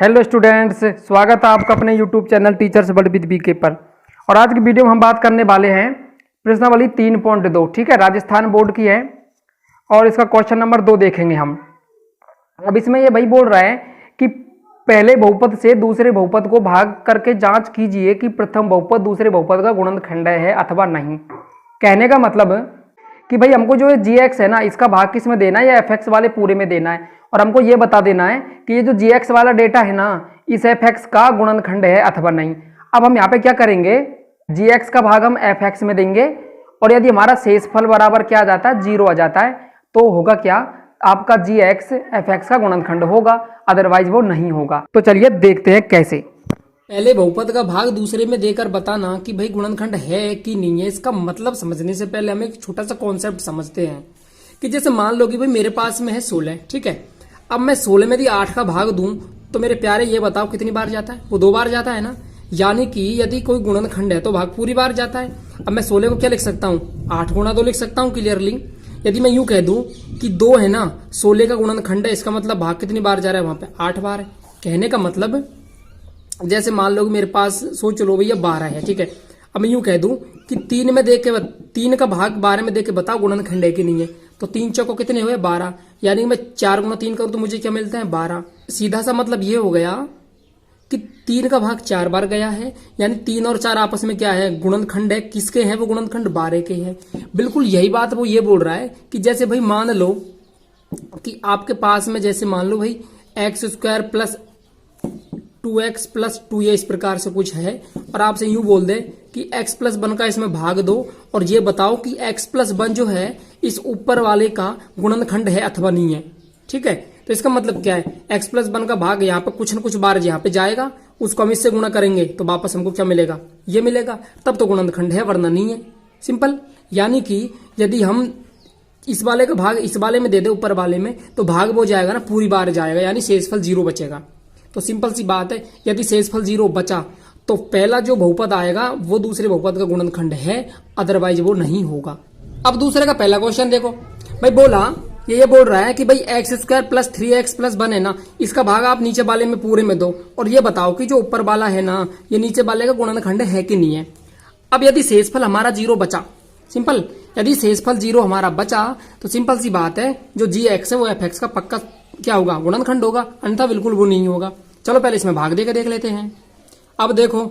Hello students, स्वागत है आपका अपने YouTube channel teachers world with BK पर। और आज की वीडियो में हम बात करने वाले हैं प्रश्नावली 3.2। ठीक है, राजस्थान बोर्ड की है और इसका क्वेश्चन नंबर 2 देखेंगे हम। अब इसमें ये भाई बोल रहा है कि पहले बहुपद से दूसरे बहुपद को भाग करके जांच कीजिए कि प्रथम बहुपद दूसरे बहुपद का गुणनखंड है अथवा नहीं। कहने का मतलब कि भाई हमको जो gx है ना, इसका भाग किस में देना है या fx वाले पूरे में देना है, और हमको ये बता देना है कि ये जो gx वाला डेटा है ना, इस fx का गुणनखंड है अथवा नहीं। अब हम यहाँ पे क्या करेंगे, gx का भाग हम fx में देंगे और यदि हमारा शेषफल बराबर क्या आ जाता है, 0 आ जाता है, तो होगा क्या, आपका gx fx का गुणनखंड होगा, अदरवाइज वो नहीं होगा। तो चलिए देखते हैं कैसे। पहले बहुपद का भाग दूसरे में देकर बताना कि भाई गुणनखंड है कि नहीं है। इसका मतलब समझने से पहले हम एक छोटा सा कॉन्सेप्ट समझते हैं कि जैसे मान लो कि भाई मेरे पास में है 16, ठीक है। अब मैं 16 में यदि 8 का भाग दूं तो मेरे प्यारे ये बताओ कितनी बार जाता है, वो 2 बार जाता है ना। यानी कि यदि कोई गुणनखंड है तो भाग पूरी बार जाता है। अब मैं 16 को क्या लिख सकता हूँ, 8 गुणा 2 लिख सकता हूँ क्लियरली। यदि मैं यूं कह दूं कि 2 है ना, 16 का गुणनखंड है, इसका मतलब भाग कितनी बार जा रहा है, वहां पे 8 बार है। कहने का मतलब जैसे मान लो कि मेरे पास सोच लो भैया 12 है, ठीक है। अब मैं यूं कह दूं कि 3 में देख के 3 का भाग 12 में देख के बताओ गुणनखंड है कि नहीं है। तो 3 चौको कितने हुए, 12। यानी कि मैं 4 गुना 3 करूं तो मुझे क्या मिलता है, 12। सीधा सा मतलब ये हो गया कि 3 का भाग 4 बार गया है, यानी 3 और 4 आपस में क्या है, गुणनखंड है। किसके हैं वो गुणनखंड, 12 के हैं। बिल्कुल यही बात वो ये बोल रहा है कि जैसे भाई मान लो कि आपके पास में जैसे मान लो भाई x² plus 2x plus 2a इस प्रकार से कुछ है, और आपसे यूं बोल दे कि x प्लस 1 का इसमें भाग दो और ये बताओ कि x प्लस 1 जो है इस ऊपर वाले का गुणनखंड है अथवा नहीं है। ठीक है, तो इसका मतलब क्या है, x प्लस 1 का भाग यहाँ पे कुछ न कुछ बार यहाँ पे जाएगा, उसको हम इससे गुणा करेंगे तो वापस हमको क्या मिलेगा, ये मिलेगा, तब तो गुणनखंड है, वरना नहीं है। सिंपल। यानी कि यदि हम इस वाले का भाग इस वाले में दे दे ऊपर वाले में, तो भाग वो जाएगा ना, पूरी बार जाएगा, यानी शेषफल 0 बचेगा। तो सिंपल सी बात है, यदि शेषफल 0 बचा तो पहला जो बहुपद आएगा वो दूसरे बहुपद का गुणनखंड है, अदरवाइज वो नहीं होगा। अब दूसरे का पहला क्वेश्चन देखो भाई, बोला ये बोल रहा है कि भाई x² प्लस 3x प्लस 1 है ना, इसका भाग आप नीचे वाले में पूरे में दो और ये बताओ कि जो ऊपर वाला है ना, ये नीचे वाले का गुणनखंड है कि नहीं है। अब यदि शेषफल हमारा 0 बचा, सिंपल, यदि शेषफल 0 हमारा बचा तो सिंपल सी बात है, जो gx है वो fx का पक्का क्या होगा, गुणनखंड होगा, अन्यथा बिल्कुल वो नहीं होगा। चलो पहले इसमें भाग देकर देख लेते हैं। अब देखो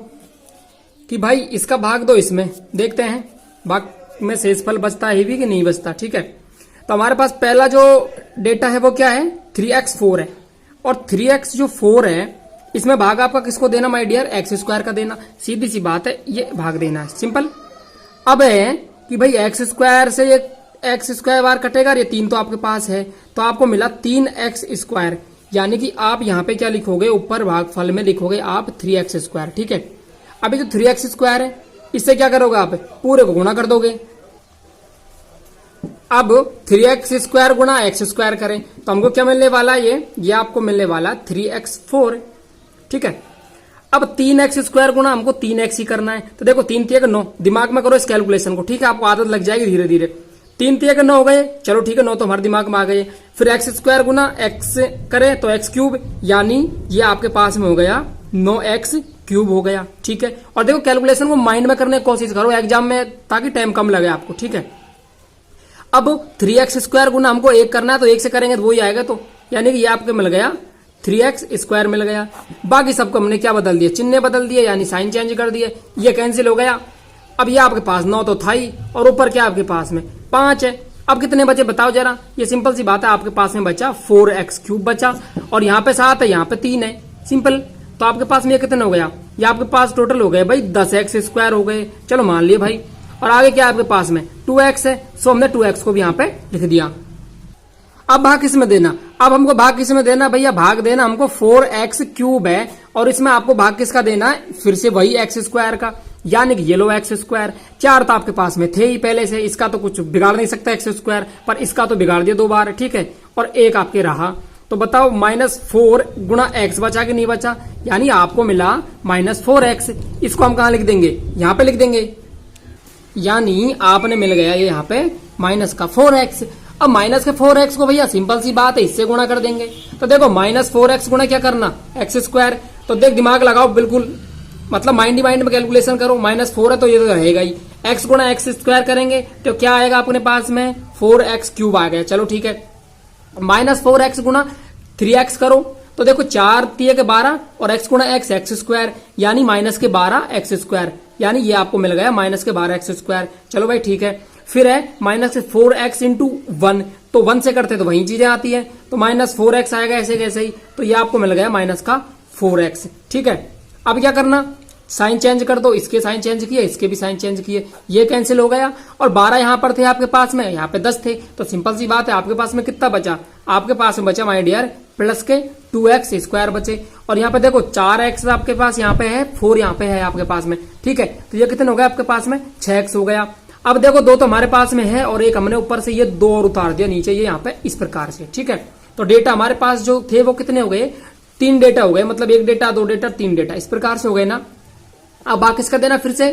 कि भाई इसका भाग दो, इसमें देखते हैं भाग में शेषफल बचता है भी कि नहीं बचता। ठीक है, तो हमारे पास पहला जो डेटा है वो क्या है, 3x 4 है, और 3x जो 4 है इसमें भाग आपका किसको देना माय डियर, x² का देना। सीधी सी बात है, ये भाग देना है, सिंपल। अब है कि भाई x² से ये x² बार कटेगा, ये 3 तो आपके पास है, तो आपको मिला 3x², यानी कि आप यहाँ पे क्या लिखोगे, ऊपर भागफल में लिखोगे आप 3x²। ठीक है, अभी जो 3x² है इससे क्या करोगे, आप पूरे को गुणा कर दोगे। अब 3x² गुणा x² करें तो हमको क्या मिलने वाला है, ये आपको मिलने वाला 3x4। ठीक है, अब 3x² गुणा हमको 3x ही करना है, तो देखो 3 3 9, दिमाग में करो इस कैलकुलेशन को। ठीक है, आपको आदत लग जाएगी धीरे धीरे। 3 3 9 हो गए, चलो ठीक है, 9 तो हमारे दिमाग में आ गए। फिर x² गुना x करें तो x3, यानी ये आपके पास में हो गया 9x³ हो गया। ठीक है, और देखो कैलकुलेशन को माइंड में करने की कोशिश करो एग्जाम में, ताकि टाइम कम लगे आपको। ठीक है, अब 3x² गुना हमको 1 करना है, तो 1 से करेंगे तो वही आएगा, तो यानी कि ये आपको मिल गया 3x² मिल गया। बाकी सबको हमने क्या बदल दिया, चिन्ह बदल दिए, यानी साइन चेंज कर दिए, ये कैंसिल हो गया। अब ये आपके पास 9 तो था ही, और ऊपर क्या आपके पास में 5 है। अब कितने बचे बताओ जरा, ये सिंपल सी बात है, आपके पास में बचा 4x³ बचा, और यहाँ पे 7 है, यहाँ पे 3 है, सिंपल। तो आपके पास में ये कितने हो गया, ये आपके पास टोटल हो गए भाई 10x² हो गए, चलो मान लिए भाई। और आगे क्या आपके पास में 2x है, सो हमने 2x को भी यहाँ पे लिख दिया। अब भाग किस में देना, अब हमको भाग किस में देना भैया, भाग देना हमको 4x³ है, और इसमें आपको भाग किसका देना है, फिर से वही x² का, यानी कि ये लो x²। 4 तो आपके पास में थे ही पहले से, इसका तो कुछ बिगाड़ नहीं सकता x², पर इसका तो बिगाड़ दिया 2 बार। ठीक है, और 1 आपके रहा, तो बताओ -4 गुणा x बचा कि नहीं बचा, यानी आपको मिला -4x। इसको हम कहां लिख देंगे, यहां पे लिख देंगे, यानी आपने मिल गया ये यहाँ पे -4x। अब माइनस के 4x को भैया सिंपल सी बात है इससे गुणा कर देंगे। तो देखो -4x गुणा क्या करना एक्स स्क्वायर। तो देख दिमाग लगाओ बिल्कुल, मतलब माइंड में कैलकुलेशन करो। -4 है तो ये तो रहेगा ही, x गुणा एक्स स्क्वायर करेंगे तो क्या आएगा अपने पास में 4x³ आ गया। चलो ठीक है, -4x गुणा 3x करो तो देखो 4 3 के 12 और x गुणा एक्स स्क्वायर यानी -12x², यानी ये आपको मिल गया -12x²। चलो भाई ठीक है, फिर है -4x इंटू 1, तो 1 से करते तो वही चीजें आती है, तो -4x आएगा ऐसे कैसे ही, तो ये आपको मिल गया -4x। ठीक है, अब क्या करना, साइन चेंज कर दो, इसके साइन चेंज किए, इसके भी साइन चेंज किए, ये कैंसिल हो गया। और 12 यहां पर थे आपके पास में, यहाँ पे 10 थे, तो सिंपल सी बात है आपके पास में कितना बचा, आपके पास में बचा माय डियर प्लस के 2x² बचे। और यहाँ पे देखो 4x आपके पास यहाँ पे है, 4 यहाँ पे है आपके पास में। ठीक है, तो ये कितने हो गए आपके पास में 6x हो गया। अब देखो 2 तो हमारे पास में है और एक हमने ऊपर से ये 2 और उतार दिया नीचे, ये यहाँ पे इस प्रकार से। ठीक है, तो डेटा हमारे पास जो थे वो कितने हो गए, 3 डेटा हो गए, मतलब 1 डेटा 2 डेटा 3 डेटा इस प्रकार से हो गए ना। अब बाकी इसका देना फिर से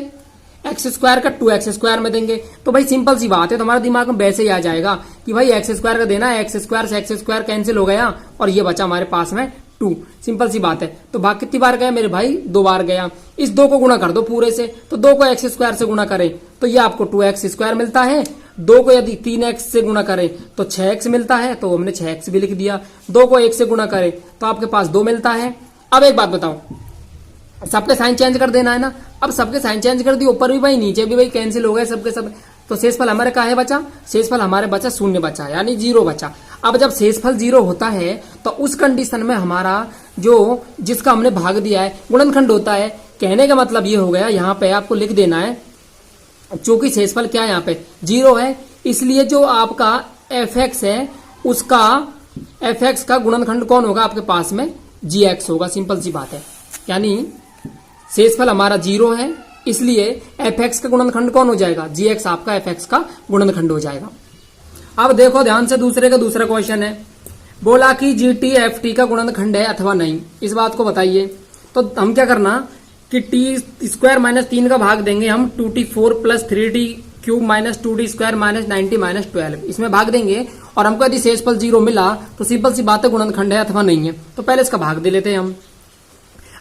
x² का 2x² में देंगे, तो भाई सिंपल सी बात है, तुम्हारे दिमाग में वैसे ही आ जाएगा कि भाई x² का देना है, x² से x² कैंसिल हो गया और ये बचा हमारे पास में 2। सिंपल सी बात है। तो भाग कितनी बार गया मेरे भाई, 2 बार गया। इस 2 को गुणा कर दो पूरे से, तो 2 को x² से गुणा करें तो ये आपको 2x² मिलता है। 2 को यदि 3x से गुणा करें तो 6x मिलता है, तो हमने 6x भी लिख दिया। 2 को 1 से गुणा करें तो आपके पास 2 मिलता है। अब एक बात बताओ, सबके साइन चेंज कर देना है ना। अब सबके साइन चेंज कर दिए, ऊपर भी भाई नीचे भी भाई कैंसिल हो गए सबके सब, तो शेषफल हमारे का है बचा, शेषफल हमारे बचा 0 बचा, यानी 0 बचा। अब जब शेषफल 0 होता है तो उस कंडीशन में हमारा जो जिसका हमने भाग दिया है गुणनखंड होता है। कहने का मतलब ये हो गया, यहाँ पे आपको लिख देना है, चूंकि शेषफल क्या है यहाँ पे 0 है, इसलिए जो आपका fx है उसका fx का गुणनखंड कौन होगा आपके पास में, gx होगा। सिंपल सी बात है, यानी शेषफल हमारा 0 है, इसलिए fx का गुणनखंड कौन हो जाएगा, gx आपका fx का गुणनखंड हो जाएगा। अब देखो ध्यान से दूसरा क्वेश्चन है, बोला कि gt ft का गुणनखंड है अथवा नहीं, इस बात को बताइए। तो हम क्या करना कि t² - 3 का भाग देंगे हम 2t4 + 3t³ - 2t² - 90 - 12, इसमें भाग देंगे। और हमको यदि शेषफल 0 मिला तो सिंपल सी बात है गुणनखंड है अथवा नहीं है, तो पहले इसका भाग दे लेते हैं हम।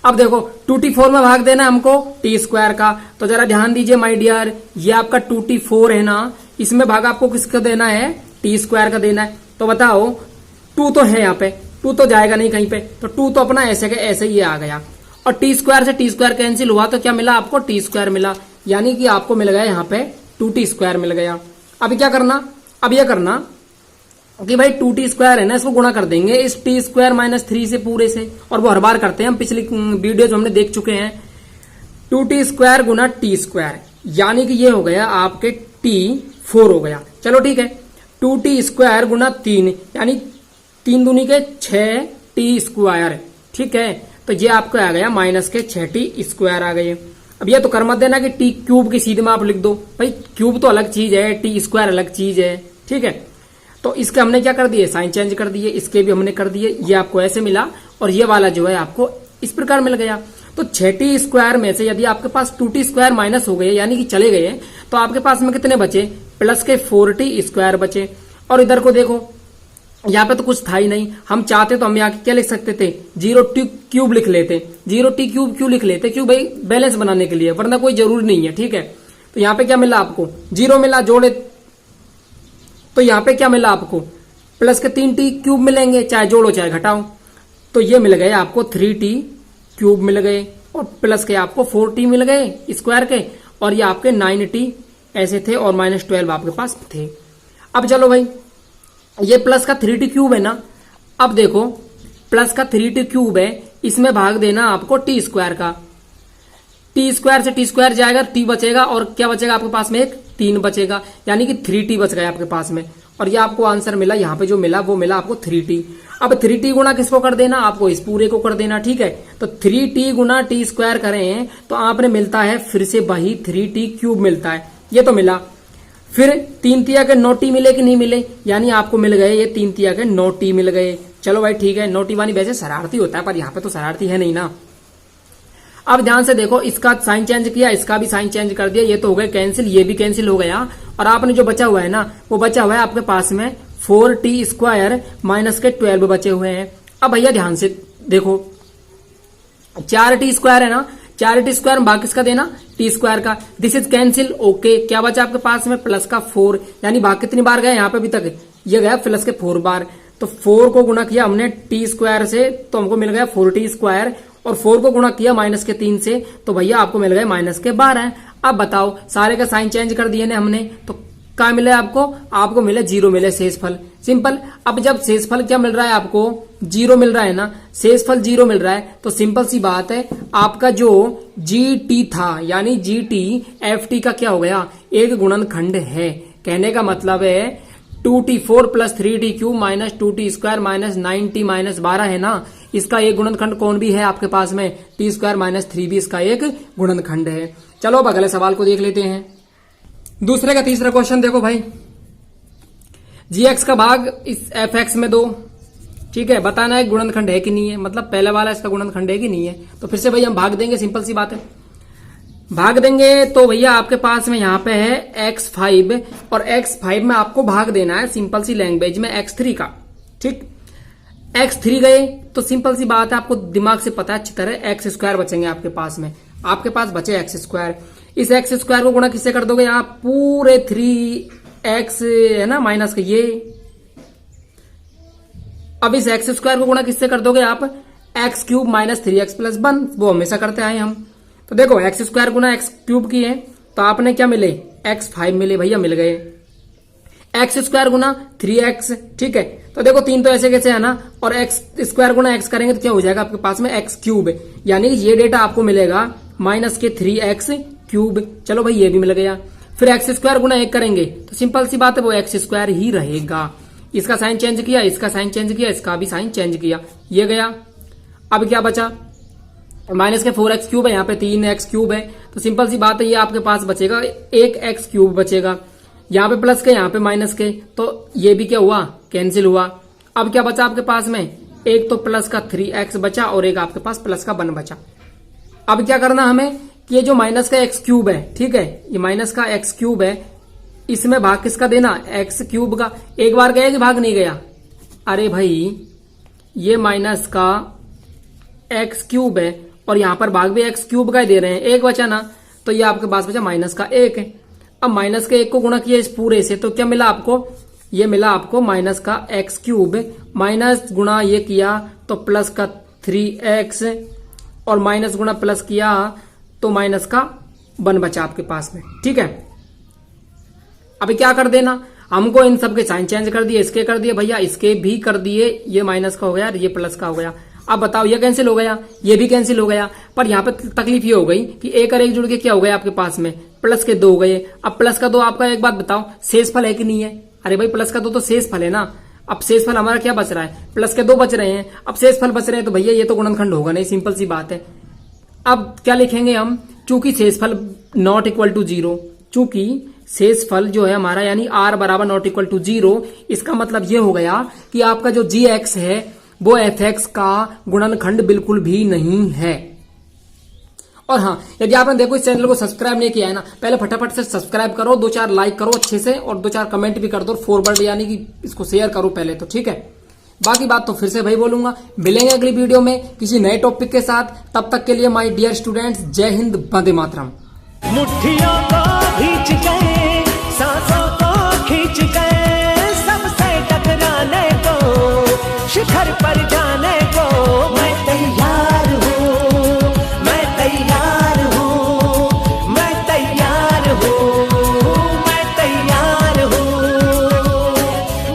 अब देखो 2t4 में भाग देना हमको t² का, तो जरा ध्यान दीजिए माय डियर, ये आपका 2t4 है ना, इसमें भाग आपको किसका देना है, t² का देना है। तो बताओ 2 तो है यहाँ पे, 2 तो जाएगा नहीं कहीं पे, तो 2 तो अपना ऐसे के ऐसे ही आ गया। और t² से t² कैंसिल हुआ तो क्या मिला आपको, t² मिला, यानी कि आपको मिल गया यहाँ पे 2t² मिल गया। अब क्या करना, अब यह करना कि भाई 2t² है ना, इसको गुणा कर देंगे इस t² - 3 से पूरे से, और वो हर बार करते हैं हम, पिछली वीडियो जो हमने देख चुके हैं। 2t² गुना t², यानी कि ये हो गया आपके t4 हो गया। चलो ठीक है, 2t² गुना 3 यानी 3 दूनी के 6t²। ठीक है, तो ये आपको आ गया -6t² आ गए। अब ये तो कर मत देना कि t³ की सीधे में आप लिख दो, भाई क्यूब तो अलग चीज है, t² अलग चीज है। ठीक है, तो इसके हमने क्या कर दिए, साइन चेंज कर दिए, इसके भी हमने कर दिए, ये आपको ऐसे मिला और ये वाला जो है आपको इस प्रकार मिल गया। तो 6t² में से यदि आपके पास 2t² माइनस हो गए यानी कि चले गए, तो आपके पास में कितने बचे, प्लस के 4t² बचे। और इधर को देखो, यहाँ पे तो कुछ था ही नहीं, हम चाहते तो हम यहाँ क्या लिख सकते थे, 0t³ लिख लेते। 0t³ क्यों लिख लेते, क्यों भाई, बैलेंस बनाने के लिए, वरना कोई जरूरी नहीं है। ठीक है, तो यहाँ पे क्या मिला आपको, 0 मिला, जोड़े तो यहाँ पे क्या मिला आपको, प्लस के 3t³ मिलेंगे, चाहे जोड़ो चाहे घटाओ, तो ये मिल गए आपको 3t³ मिल गए, और प्लस के आपको 4t मिल गए स्क्वायर के, और ये आपके 9t ऐसे थे, और -12 आपके पास थे। अब चलो भाई, ये प्लस का 3t³ है ना, अब देखो प्लस का 3t³ है, इसमें भाग देना आपको t² का, t² से t² जाएगा, t बचेगा, और क्या बचेगा आपके पास में, एक 3 बचेगा, यानी कि 3t बच गया आपके पास में। और ये आपको आंसर मिला, यहाँ पे जो मिला वो मिला आपको 3t। अब 3t गुणा किसको कर देना, आपको इस पूरे को कर देना। ठीक है, तो 3t गुणा t² करें तो आपने मिलता है फिर से वही 3t³ मिलता है, ये तो मिला। फिर 3 तिया के 9t मिले कि नहीं मिले, यानी आपको मिल गए ये 3 तिया के 9t मिल गए। चलो भाई ठीक है, 9t वाली वैसे शरारती होता है, पर यहाँ पे तो शरारती है नहीं ना। अब ध्यान से देखो, इसका साइन चेंज किया, इसका भी साइन चेंज कर दिया, ये तो हो गए कैंसिल, ये भी कैंसिल हो गया, और आपने जो बचा हुआ है ना, वो बचा हुआ है आपके पास में 4t² माइनस के 12 बचे हुए हैं। अब भैया ध्यान से देखो, 4t² है ना, 4t² भाग किसका देना, t² का। This is cancel, okay. क्या बचा आपके पास में, प्लस का 4, यानी भाग कितनी बार गए यहाँ पे अभी तक, ये गया प्लस के 4 बार। तो 4 को गुणा किया हमने t² से तो हमको मिल गया 4t², और 4 को गुणा किया माइनस के 3 से तो भैया आपको मिल गए माइनस के 12। अब बताओ, सारे का साइन चेंज कर दिए ना हमने, तो क्या मिले आपको, आपको मिले 0 मिले शेषफल, सिंपल। अब जब शेषफल क्या मिल रहा है आपको, 0 मिल रहा है ना, शेषफल 0 मिल रहा है, तो सिंपल सी बात है, आपका जो GT था यानी GT FT का क्या हो गया, एक गुणनखंड है। कहने का मतलब है 2t4 plus 3t³ minus 2t² minus 9t minus 12 है ना, इसका एक गुणनखंड कौन भी है आपके पास में, t² माइनस 3 भी इसका एक गुणनखंड है। चलो अब अगले सवाल को देख लेते हैं। दूसरे का तीसरा क्वेश्चन देखो भाई, gx का भाग इस fx में दो, ठीक है, बताना है गुणनखंड है कि नहीं है, मतलब पहला वाला इसका गुणनखंड है कि नहीं है। तो फिर से भैया हम भाग देंगे, सिंपल सी बात है, भाग देंगे। तो भैया आपके पास में यहाँ पे है x5 और x5 में आपको भाग देना है सिंपल सी लैंग्वेज में x3 का, ठीक। x3 गए तो सिंपल सी बात है, आपको दिमाग से पता है अच्छी तरह, x² बचेंगे आपके पास में, आपके पास बचे x²। इस x² को गुणा किससे कर दोगे, आप पूरे 3x है ना माइनस का ये। अब इस x² को गुणा किससे कर दोगे आप, x³ माइनस 3x प्लस 1, वो हमेशा करते आए हम। तो देखो x² गुना x³ की है तो आपने क्या मिले, x5 मिले भैया, मिल गए। x² गुना 3x, ठीक है, तो देखो 3 तो ऐसे कैसे है ना, और x² गुना x करेंगे तो क्या हो जाएगा आपके पास में x³, यानी ये डेटा आपको मिलेगा माइनस के 3x³। चलो भाई ये भी मिल गया। फिर x² गुना 1 करेंगे तो सिंपल सी बात है वो x² ही रहेगा। इसका साइन चेंज किया, इसका साइन चेंज किया, इसका भी साइन चेंज किया, ये गया। अब क्या बचा, माइनस के 4x³ है, यहाँ पे 3x³ है, तो सिंपल सी बात है ये आपके पास बचेगा 1x³ बचेगा। यहाँ पे प्लस के, यहाँ पे माइनस के, तो ये भी क्या हुआ, कैंसिल हुआ। अब क्या बचा आपके पास में, एक तो प्लस का 3x बचा और एक आपके पास प्लस का 1 बचा। अब क्या करना हमें, कि ये जो माइनस का x³ है, ठीक है, ये माइनस का x³ है, इसमें भाग किसका देना, x³ का। एक बार गया कि भाग नहीं गया, अरे भाई ये माइनस का x³ है और यहां पर भाग भी x³ का ही दे रहे हैं, एक बचा ना, तो ये आपके पास बचा माइनस का 1 है। अब माइनस के 1 को गुणा किया इस पूरे से तो क्या मिला आपको, ये मिला आपको माइनस का x³ माइनस गुणा ये किया तो प्लस का 3x और माइनस गुणा प्लस किया तो माइनस का 1 बचा आपके पास में, ठीक है। अभी क्या कर देना, हमको इन सब के साइन चेंज कर दिए, इसके कर दिए भैया, इसके भी कर दिए, ये माइनस का हो गया, ये प्लस का हो गया। अब बताओ ये कैंसिल हो गया, ये भी कैंसिल हो गया, पर यहाँ पे तकलीफ ये हो गई कि एक और एक जुड़ के क्या हो गया आपके पास में, प्लस के 2 हो गए। अब प्लस का 2 आपका एक बात बताओ शेषफल है कि नहीं है, अरे भाई प्लस का 2 तो शेषफल है ना। अब शेषफल हमारा क्या बच रहा है, प्लस के 2 बच रहे हैं, अब शेषफल बच रहे हैं तो भैया ये तो गुणनखंड होगा नहीं, सिंपल सी बात है। अब क्या लिखेंगे हम, चूंकि शेषफल नॉट इक्वल टू 0, चूंकि शेषफल जो है हमारा यानी r बराबर नॉट इक्वल टू 0, इसका मतलब ये हो गया कि आपका जो gx है वो fx का गुणनखंड बिल्कुल भी नहीं है। और हाँ, यदि आपने देखो इस चैनल को सब्सक्राइब नहीं किया है ना, पहले फटाफट से सब्सक्राइब करो, 2-4 लाइक करो अच्छे से और 2-4 कमेंट भी कर दो, फॉरवर्ड यानी कि इसको शेयर करो पहले तो, ठीक है। बाकी बात तो फिर से भाई बोलूंगा, मिलेंगे अगली वीडियो में किसी नए टॉपिक के साथ, तब तक के लिए माय डियर स्टूडेंट्स, जय हिंद, वंदे मातरम। मुट्ठियों को भींच गए, सांसों को खींच गए, सबसे टकराने को, शिखर पर जाने